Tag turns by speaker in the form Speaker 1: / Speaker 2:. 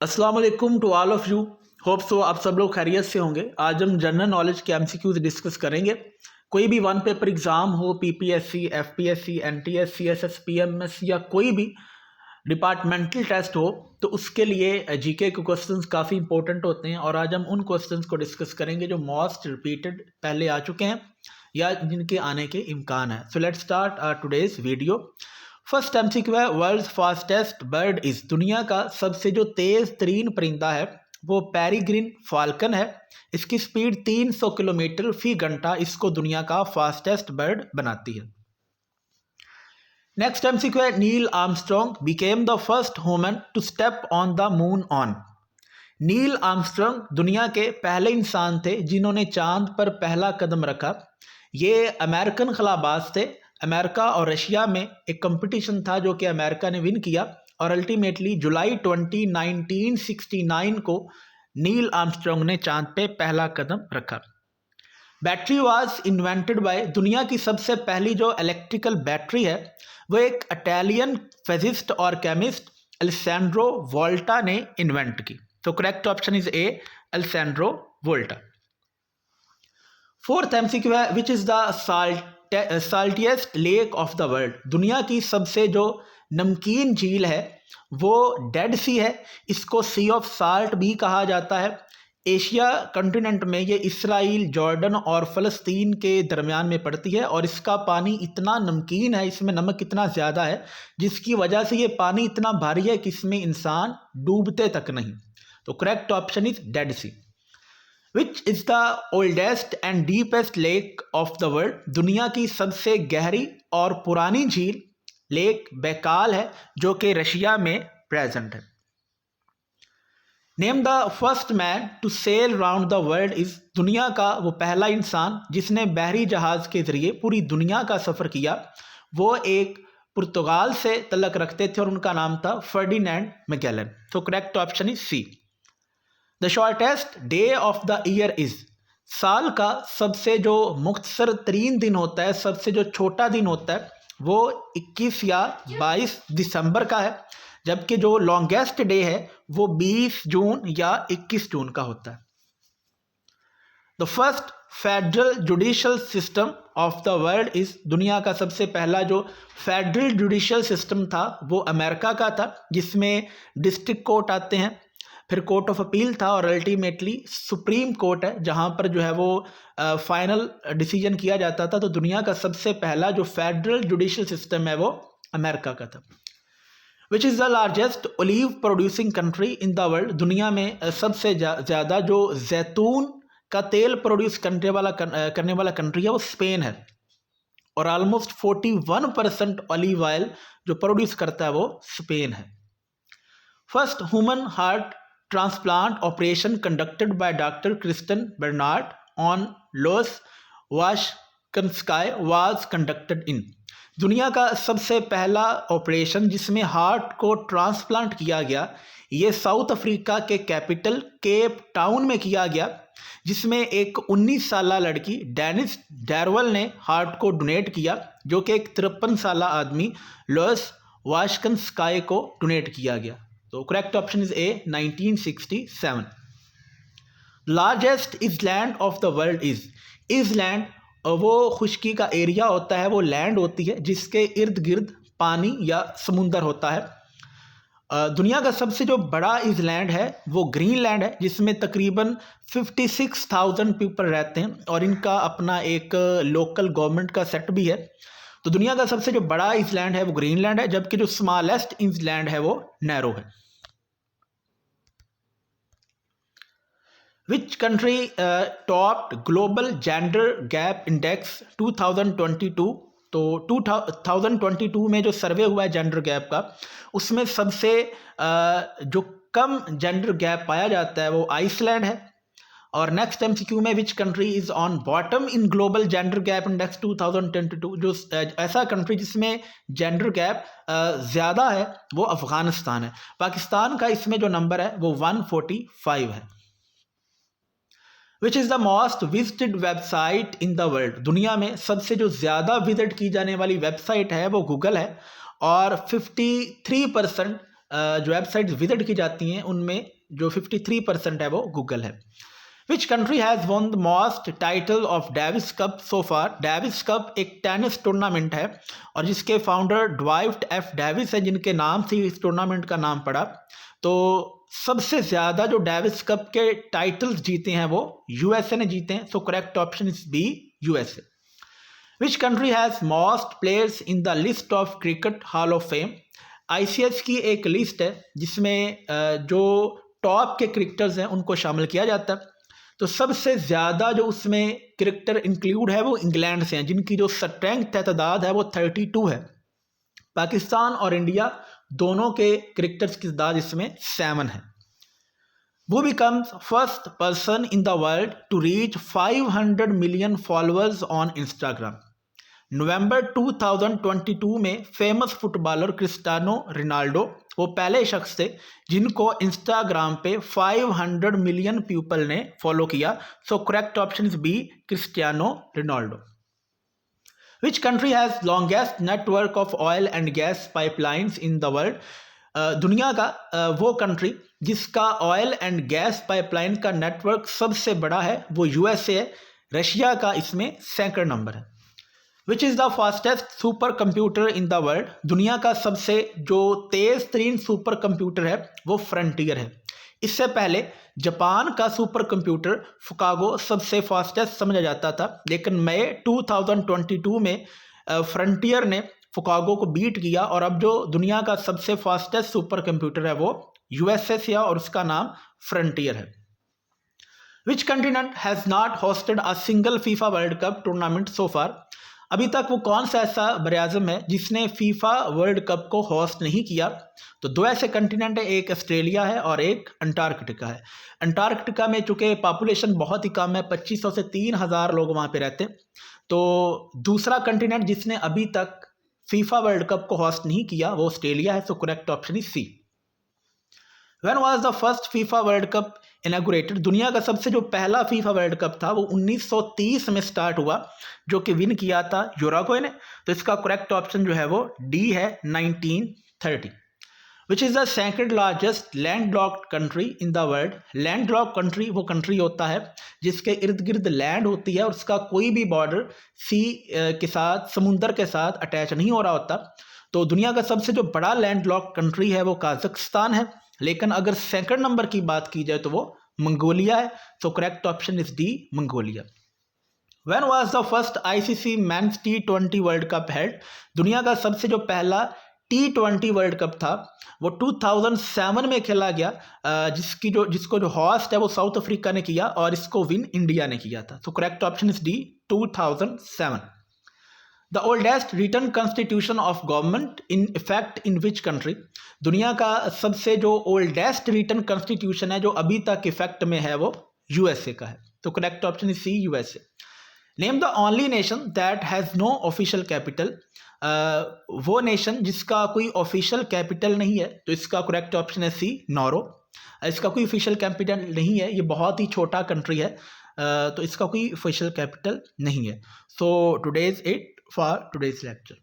Speaker 1: अस्सलाम वालेकुम to all of you. Hope so आप सब लोग खैरियत से होंगे। आज हम जनरल नॉलेज के एमसीक्यूज डिस्कस करेंगे। कोई भी वन पेपर एग्जाम हो, PPSC, FPSC, NTS, CSS, PMS या कोई भी डिपार्टमेंटल टेस्ट हो, तो उसके लिए जीके के क्वेश्चंस काफ़ी इंपॉर्टेंट होते हैं और आज हम उन क्वेश्चंस को डिस्कस करेंगे जो मोस्ट रिपीटेड पहले आ चुके हैं या जिनके आने के इम्कान है। So let's start our today's video. First MCQ है, वर्ल्ड्स फास्टेस्ट बर्ड इज, दुनिया का सबसे जो तेज तरीन परिंदा है वो पेरिग्रीन फाल्कन है। इसकी स्पीड 300 किलोमीटर फी घंटा इसको दुनिया का फास्टेस्ट बर्ड बनाती है। नेक्स्ट एमसीक्यू है, Neil Armstrong became the first human to step on the moon on. Neil Armstrong दुनिया के पहले इंसान थे जिन्होंने चांद पर पहला कदम रखा। ये अमेरिकन खलाबाज थे। अमेरिका और रशिया में एक कंपटीशन था जो कि अमेरिका ने विन किया और अल्टीमेटली जुलाई 20 1969 को नील आर्मस्ट्रॉन्ग ने चांद पे पहला कदम रखा। बैटरी वाज इन्वेंटेड बाय, दुनिया की सबसे पहली जो इलेक्ट्रिकल बैटरी है वो एक इटालियन फिजिस्ट और केमिस्ट अलेसैंड्रो वोल्टा ने इन्वेंट की। तो correct option is A, Alessandro Volta. Fourth MCQ है, which is the saltiest lake of the world, दुनिया की सबसे जो नमकीन झील है वो डेड सी है। इसको सी ऑफ साल्ट भी कहा जाता है। एशिया कंटिनेंट में ये इसराइल, जॉर्डन और फ़लस्तीन के दरमियान में पड़ती है और इसका पानी इतना नमकीन है, इसमें नमक इतना ज़्यादा है जिसकी वजह से ये पानी इतना भारी है कि इसमें इंसान डूबते तक नहीं। तो correct option is Dead Sea. Which is the oldest and deepest lake of the world, दुनिया की सबसे गहरी और पुरानी झील लेक बैकाल है जो कि रशिया में प्रेजेंट है। Name the first man to sail round the world is, दुनिया का वो पहला इंसान जिसने बहरी जहाज के जरिए पूरी दुनिया का सफ़र किया वो एक पुर्तगाल से तल्लक रखते थे और उनका नाम था फर्डिनेंड मैगेलन। तो correct option is C. The shortest day of the year is, साल का सबसे जो मुख्तसर तरीन दिन होता है, सबसे जो छोटा दिन होता है वो 21 या 22 दिसंबर का है, जबकि जो लॉन्गेस्ट डे है वो 20 जून या 21 जून का होता है। The first federal judicial system of the world is, दुनिया का सबसे पहला जो फेडरल जुडिशल सिस्टम था वो अमेरिका का था, जिसमें डिस्ट्रिक्ट कोर्ट आते हैं, फिर कोर्ट ऑफ अपील था और अल्टीमेटली सुप्रीम कोर्ट है जहां पर जो है वो फाइनल डिसीजन किया जाता था। तो दुनिया का सबसे पहला जो फेडरल जुडिशल सिस्टम है वो अमेरिका का था। विच is the largest olive producing country in the world, दुनिया में सबसे ज़्यादा जो जैतून का तेल प्रोड्यूस करने वाला कंट्री है वो स्पेन है और ऑलमोस्ट 41% ऑलिव ऑयल जो प्रोड्यूस करता है वो स्पेन है। First human heart transplant operation conducted by doctor Christiaan Barnard on Louis Washkansky was conducted in, दुनिया का सबसे पहला ऑपरेशन जिसमें हार्ट को ट्रांसप्लांट किया गया ये साउथ अफ्रीका के कैपिटल केप टाउन में किया गया, जिसमें एक 19 साला लड़की डेनिस डैरवल ने हार्ट को डोनेट किया जो कि एक 53 साला आदमी लोस वाशकंस्काय को डोनेट किया गया। तो correct option is A, 1967। Largest island of the world is, island वो खुश्की का एरिया होता है, वो लैंड होती है जिसके इर्द गिर्द पानी या समुंदर होता है। दुनिया का सबसे जो बड़ा इजलैंड है वो ग्रीनलैंड है जिसमें तकरीबन 56,000 पीपल रहते हैं और इनका अपना एक लोकल गवर्नमेंट का सेट भी है। तो दुनिया का सबसे जो बड़ा इजलैंड है वो ग्रीनलैंड है, जबकि जो स्मॉलेस्ट इजलैंड है वो नैरो है। Which country topped global gender gap index 2022? तो 2022 में जो सर्वे हुआ है जेंडर गैप का उसमें सबसे जो कम जेंडर गैप पाया जाता है वो आइसलैंड है। और नेक्स्ट एमसीक्यू में which country is on bottom in global gender gap index 2022, जो ऐसा कंट्री जिसमें जेंडर गैप ज़्यादा है वो अफगानिस्तान है। पाकिस्तान का इसमें जो नंबर है वो 145 है। विच is the most visited website in the world, दुनिया में सबसे जो ज़्यादा विजिट की जाने वाली वेबसाइट है वो गूगल है और 53% जो वेबसाइट्स विजिट की जाती हैं उनमें जो 53% है वो गूगल है। विच country has one the most title of Davis cup so far. Davis cup एक टेनिस टूर्नामेंट है और जिसके फाउंडर ड्वाइट एफ डेविस है, जिनके नाम से इस टूर्नामेंट का नाम पड़ा। तो सबसे ज़्यादा जो डेविस कप के टाइटल्स जीते हैं वो यूएसए ने जीते हैं। So correct option is B, USA. Which country has most players in the list of cricket hall of fame. ICC की एक लिस्ट है जिसमें जो टॉप के क्रिकेटर्स हैं उनको शामिल किया जाता है। तो सबसे ज़्यादा जो उसमें क्रिकेटर इंक्लूड है वो इंग्लैंड से हैं, जिनकी जो स्ट्रेंथ है, तादाद है वो 32 है। पाकिस्तान और इंडिया दोनों के क्रिकेटर्स की तादाद इसमें 7 है। वो becomes first person in the world to reach 500 million followers on Instagram. नवंबर 2022 में फेमस फुटबॉलर क्रिस्टियानो रोनाल्डो वो पहले शख्स थे जिनको इंस्टाग्राम पे 500 मिलियन पीपल ने फॉलो किया। So correct option is B, Cristiano Ronaldo. Which country has longest network of oil and gas pipelines in the world. दुनिया का वो कंट्री जिसका ऑयल एंड गैस पाइपलाइन का नेटवर्क सबसे बड़ा है वो यूएसए है। रशिया का इसमें सेकंड नंबर है। विच is the fastest super computer in the world. दुनिया का सबसे जो तेज़ तरीन सुपर कंप्यूटर है वो फ्रंटियर है। इससे पहले जापान का सुपर कंप्यूटर फुकागो सबसे फास्टेस्ट समझा जाता था, लेकिन मई 2022 में फ्रंटियर ने फुकागो को बीट किया और अब जो दुनिया का सबसे फास्टेस्ट सुपर कंप्यूटर है वो यूएसए से और उसका नाम फ्रंटियर है। Which continent has not hosted a single FIFA World Cup tournament so far. अभी तक वो कौन सा ऐसा बरआज़म है जिसने फीफा वर्ल्ड कप को होस्ट नहीं किया। तो दो ऐसे कंटिनेंट है, एक ऑस्ट्रेलिया है और एक अंटार्कटिका है। अंटार्कटिका में चूँकि पॉपुलेशन बहुत ही कम है, 2500 से 3000 लोग वहाँ पे रहते हैं। तो दूसरा कंटिनेंट जिसने अभी तक फीफा वर्ल्ड कप को होस्ट नहीं किया वो ऑस्ट्रेलिया है। So correct option is C. When was the first FIFA World Cup inaugurated. दुनिया का सबसे जो पहला फीफा वर्ल्ड कप था वो 1930 में स्टार्ट हुआ, जो कि विन किया था यूरुग्वे ने। तो इसका करेक्ट ऑप्शन जो है वो डी है, 1930। विच is the second largest land locked country in the world. Land lock country वो कंट्री होता है जिसके इर्द गिर्द लैंड होती है और उसका कोई भी बॉर्डर सी के साथ, समुंदर के साथ अटैच नहीं हो रहा होता। तो दुनिया का सबसे जो बड़ा लैंड लॉक कंट्री है वो कजाकिस्तान है, लेकिन अगर सेकंड नंबर की बात की जाए तो वो मंगोलिया है। तो correct option is D, Mongolia. When was the first ICC men's T20 world cup held. दुनिया का सबसे जो पहला T20 वर्ल्ड कप था वो 2007 में खेला गया, जिसको जो होस्ट है वो साउथ अफ्रीका ने किया और इसको विन इंडिया ने किया था। तो correct option is D, 2007। The oldest written constitution of government in effect in which country. दुनिया का सबसे जो ओल्डेस्ट रिटन कॉन्स्टिट्यूशन है जो अभी तक इफेक्ट में है वो यूएसए का है। तो correct option is C, USA. Name the only nation that has no official capital. वो नेशन जिसका कोई ऑफिशियल कैपिटल नहीं है। तो इसका करेक्ट ऑप्शन है सी, नॉरो। इसका कोई ऑफिशियल कैपिटल नहीं है, ये बहुत ही छोटा कंट्री है, तो इसका कोई ऑफिशियल कैपिटल नहीं है। So today's it for today's lecture.